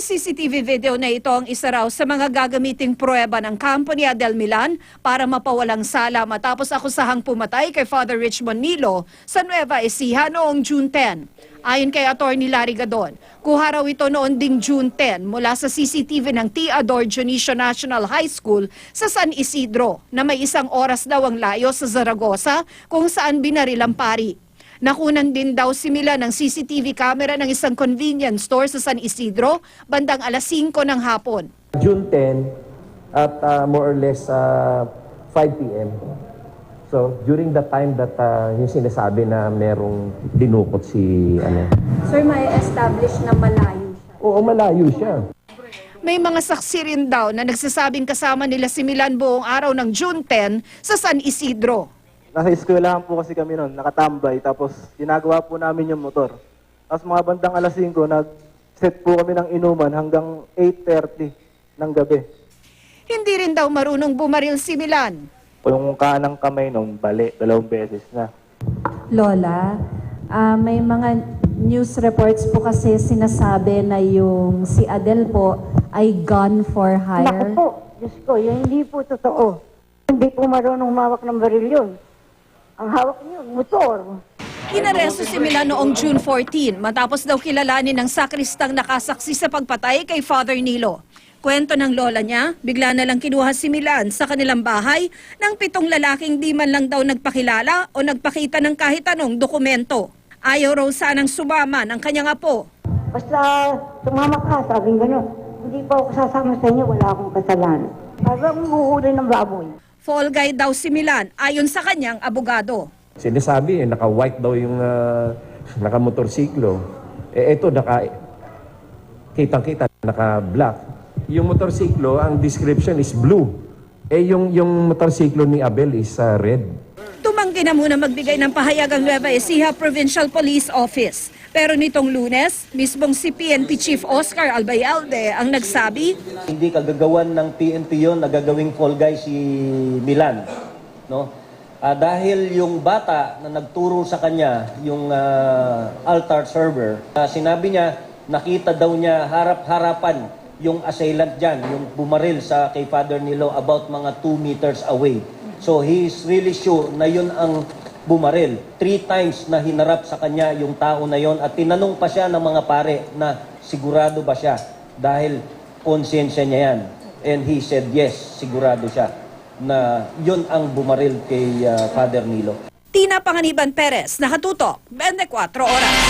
Ang CCTV video na ito ang isa raw sa mga gagamiting pruweba ng Compania del Milan para mapawalang sala matapos akusahang pumatay kay Father Richmond Nilo sa Nueva Ecija noong June 10. Ayon kay Atty. Larry Gadon, kuha raw ito noon ding June 10 mula sa CCTV ng Teodoro Dionisio National High School sa San Isidro na may 1 oras daw ang layo sa Zaragoza kung saan binaril ang pari. Nakunan din daw si Milan ng CCTV camera ng isang convenience store sa San Isidro bandang alas 5 ng hapon. June 10 at more or less 5 p.m. So during the time that yung sinasabi na merong dinukot si Sir, may establish na malayo siya? Oo, malayo siya. May mga saksi rin daw na nagsasabing kasama nila si Milan buong araw ng June 10 sa San Isidro. Nasa eskwelahan po kasi kami noon, nakatambay, tapos ginagawa po namin yung motor. Tapos mga bandang alas 5, nag-set po kami ng inuman hanggang 8:30 ng gabi. Hindi rin daw marunong bumaril si Milan. Yung kanang kamay noon, bali, 2 beses na. Lola, may mga news reports po kasi sinasabi na yung si Adel po ay gun for hire. Naku po, Diyos ko, yun hindi po totoo. Hindi po marunong humawak ng baril yun. Ang hawak niyo, motor. Inaresto si Milan noong June 14 matapos daw kilalanin ng sakristang nakasaksi sa pagpatay kay Father Nilo. Kwento ng lola niya, bigla na lang kinuha si Milan sa kanilang bahay ng 7 lalaking di man lang daw nagpakilala o nagpakita ng kahit anong dokumento. Ayaw raw sanang sumama ng kanyang apo. Basta sumama ka, sabing gano'n. Hindi pa ako sasama sa inyo, wala akong kasalanan. Parang huhuli ng baboy. Fall guy daw si Milan ayon sa kanyang abogado. Sinasabi naka-white daw yung naka-motorsiklo. Ito kitang-kita naka-black. Yung motorsiklo, ang description is blue. Yung motorsiklo ni Abel is red. Tumanggi na muna magbigay ng pahayag ang Nueva Ecija Provincial Police Office. Pero nitong Lunes, mismong si PNP Chief Oscar Albayalde ang nagsabi, hindi kagagawan ng PNP yon na gagawing fall guy si Milan. No? Dahil yung bata na nagturo sa kanya, yung altar server, sinabi niya, nakita daw niya harap-harapan yung assailant dyan, yung bumaril sa kay Father Nilo about mga 2 meters away. So he is really sure na yun ang bumaril. 3 times na hinarap sa kanya yung tao na yon at tinanong pa siya ng mga pare na sigurado ba siya dahil konsensya niya yan. And he said yes, sigurado siya na yun ang bumaril kay Father Nilo. Tina Panganiban Perez, nakatutok, 24 oras.